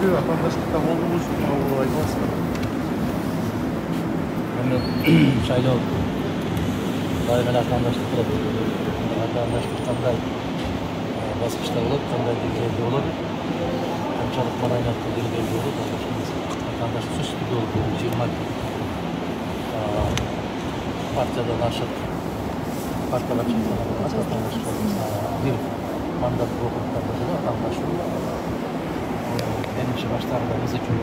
Vatandaşlıkta olduğumuz айтасызбы? Шайлоо дайым эле атаандаштык болот. Атаандаштык кандай баскычта болот, кандай деңгээлде болот, канчалык маданияттуу деңгээлде болот, атаандаштык сөзсүз түрдө болот. 20 партиядан ашык партияга бир мандат округдарда деле атаандаш менимче баштарында изучуу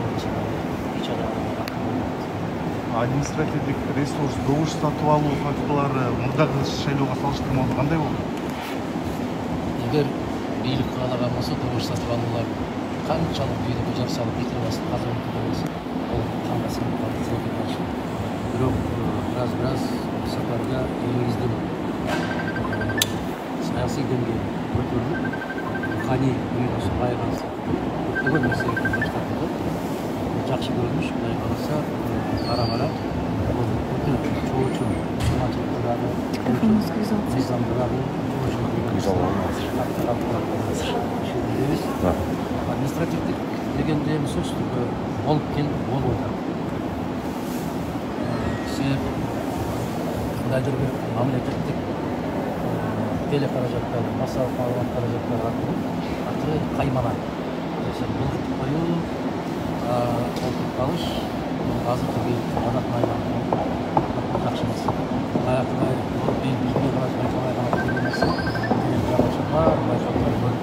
административдик ресурс, добуш сатып алуу фактылары мурдагы шайлоого салыштырмалуу кандай болду? Эгер бийлик каалаган болсо, добуш сатып алуулар канчалык бийликке жар салып кетирип алса, казып кетебиз. Ол кандай сатып бирок бираз сапарга элибиздин саясий деңгээл көтөрүлүп, руханий дүйнөсү байыганса, көптөгөн нерселерди башталды. Жакшы көрүнүш, мындай караса, ара-кара бул өтө чоочун жамаатчылыктагы мыйзамдагы административдик дегенде эми сөзсүз түрдө болуп келип болбойт. Себеп кандайдыр бир мамлекеттик телекаражаттар, массалык маалымат каражаттары аркылуу кайманат. Бул коюу олтуруп калыш азыркы бийликтин адатына айланып жакшы эмес. Баягы бизге караш байкабай калат деген нерсе бар, байкоолор бар.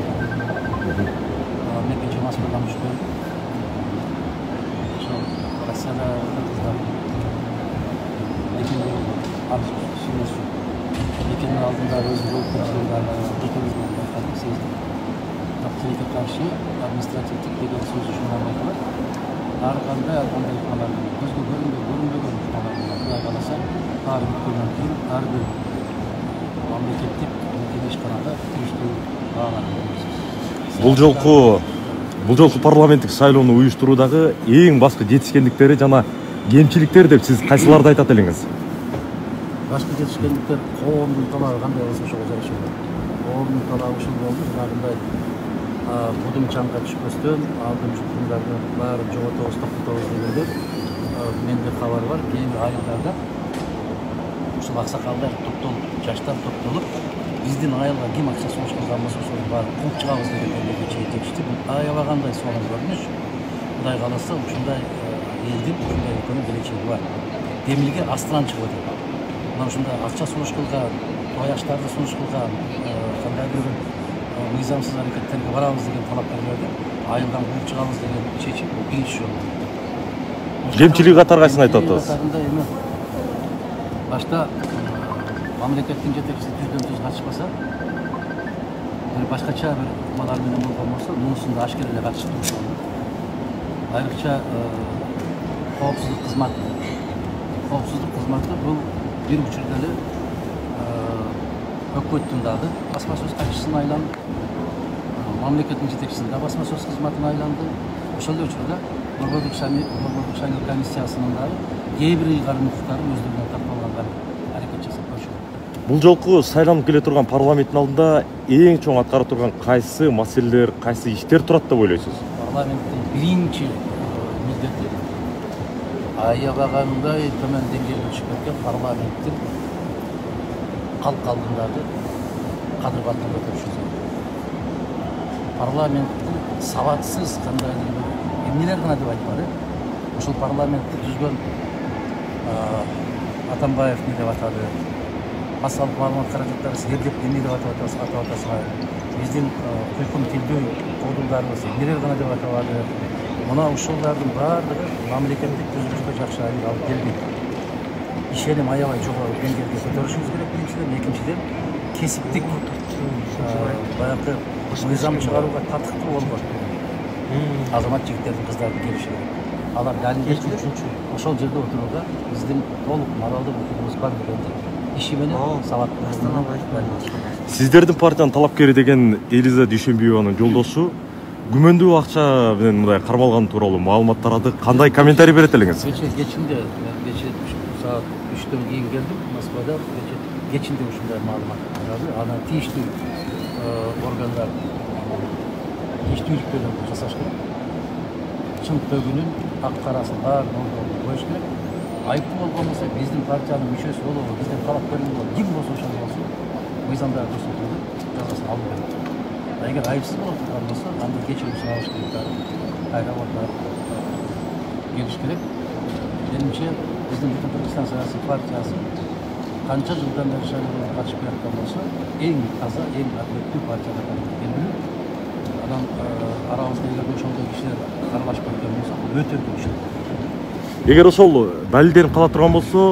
Мекенчи Москвадан түшкөн. Ошо Россияда кыздар экинин алдында өзү болуп жүргөндөрдү экөөбүздүн байкалып сездик. Тилекке каршы административдик деген сөз ушундан байкалат. Ар кандай көзгө көрүнбөгөн Кудай кааласа, ар бүткөндөн кийин ар бир мамлекеттик ишканада тийиштүү баалар беребиз. Бул жолку парламенттик шайлоону уюштуруудагы эң башкы жетишкендиктери жана кемчиликтер деп сиз кайсыларды айтат элеңиз? Башкы жетишкендиктер коомдун талабы кандай болсо ошого жараша болот. Коомдун талабы ушул болду, жанагындай будун чаңга түшпөстөн алдын жуктумдарды баарын жоготобуз, токтотобуз дегенде менде кабар бар. Кийинки айылдарда ушул аксакалдар топтолуп, жаштар топтолуп, биздин айылга ким акча сунуш кылган болсо ошону баарын кууп чыгабыз дегендерге чейин жетишти. Бул аябагандай сонун көрүнүш. Кудай кааласа, ушундай элдин ушундай өлкөнүн келечеги бар. Демилге астынан чыгып атат. Мына ушундай акча сунуш кылган, тояштарды сунуш кылган, кандайдыр бир мыйзамсыз аракеттерге барабыз деген талапкерлерди айылдан кууп чыгабыз деген чечим биринчи жолу. Кемчилиги катары кайсын айтып атасыз? Эми башта мамлекеттин жетекчиси жүздөн жүз катышпаса, бир башкача бир малар менен болгон болсо, мунусунда ашкер эле катышып турушат. Айрыкча коопсуздук кызматы. Коопсуздук кызматы бул бир учурда эле өкмөттүн дагы басма сөз катчысына айланды, мамлекеттин жетекчисин да басма сөз кызматына айланды, ошол эле учурда борбордук шайлоо комиссиясынын дагы кээ бир ыйгарым укуктарын өздөрүнө тартып алганга аракет жасап көрүшөт. Бул жолку сайланып келе турган парламенттин алдында эң чоң аткара турган кайсы маселелер, кайсы иштер турат деп ойлойсуз? Парламенттин биринчи милдети аябагандай төмөн деңгээлге түшүп кеткен парламенттин калк алдындагы кадыр-кадырын көтөрүшү. Парламенттин сабатсыз кандайдыр бир эмнелер гана деп айтпады. Ошол парламентти түзгөн Атамбаев не деп атады, массалык маалымат каражаттары силердеп эмне деп атап атасыңар, биздин куйкун тилдүү кодулдарыбыз эмнелер гана деп атабады. Мына ушулдардын баардыгы мамлекеттик түзүлүшкө жакшы алып келбейт. Ишеним аябай жогору деңгээлге көтөрүшүбүз керек биринчиден, экинчиден кесиптик баягы мыйзам чыгарууга татыктуу болгон азамат жигиттердин кыздардын келиши керек. Алар далилдеп ошол жерде отурууга биздин толук моралдык укугубуз бар дегенди иши менен сабаттуу. Сиздердин партиянын талапкери деген Элиза Дүйшөнбиеванын жолдошу күмөндүү акча менен мындай кармалган тууралуу маалымат тарады. Кандай комментарий берет элеңиз? Кечинде саат 3-төн кийин келдим Москвада. Кечинде ушундай маалымат тарады. Аны тийиштүү органдар тийиштүүлүктөрүн жасаш керек. Чын төгүнүн ак карасын баарын коюш керек. Айыптуу болгон болсо биздин партиянын мүчөсү болобу, биздин талапкерибиз болобу, ким болсо ошол болсун, мыйзамда көрсөтүлгөн жазасын алуу керек. Эгер айыпсыз болуп турган болсо, анда кечирим сураш керек, кайра отуруп келиш керек. Менимче биздин Бүтүн Кыргызстан саясий партиясы канча жылдан бери шайлоого катышып келаткан болсо, эң таза, эң адилеттүү партия катары келбелүү. Анан арабызда эгер ошондой кишилер аралашып кеткен болсо, өтө күчтүү. Эгер ошол далилденип кала турган болсо,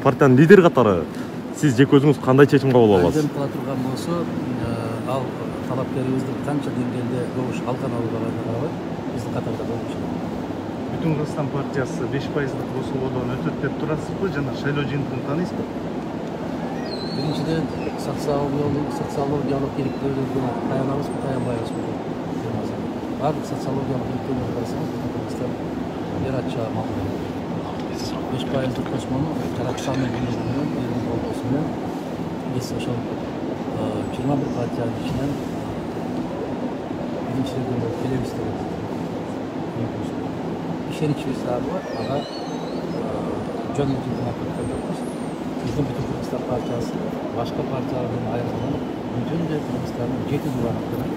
партиянын лидери катары сиз жеке өзүңүз кандай чечим кабыл аласыз? Далилденип кала турган болсо, ал талапкерибиздин канча деңгээлде добуш алган албаганына карабай, биздин катарда болуш керек. Бүтүн Кыргызстан партиясы 5%дык косулуудон өтөт деп турасызбы жана шайлоо жыйынтыгын тааныйсызбы? Биринчиден социологиялык иликтөөлөргө таянабызбы, таянбайбызбы? Баардык социологиялык иликтөөлөрдү карасаңыз, Бүтүн Кыргызстан бир ача макул. 5%дык космону жаратканын билүү менен, элдин колдоосу менен биз ошол 21 партиянын ичинен биринчилерден болуп келебиз деп ишеничибиз дагы бар. Ага жөн эле айтып өткөн жокпуз. Биздин Бүтүн Кыргызстан партиясы башка партиялардан айырылып, бүтүн Кыргызстандын 7 дуранында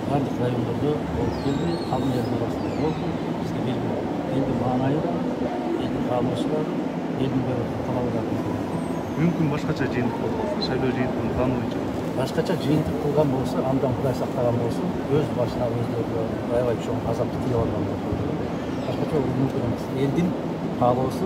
бардык райондордо болуп келди, калган жердин арасында болду. Бизге белгилүү. Элдин маанайы бар, элдин каалоосу бар, элдин берип талабы бар. Мүмкүн башкача жыйынтык болот, шайлоо жыйынтыгын таануучу. Башкача жыйынтык кылган болсо, андан Кудай сактаган болсун, өз башына өздөрү аябай чоң азапты тилеп алган болот. Башкача мүмкүн эмес. Элдин каалоосу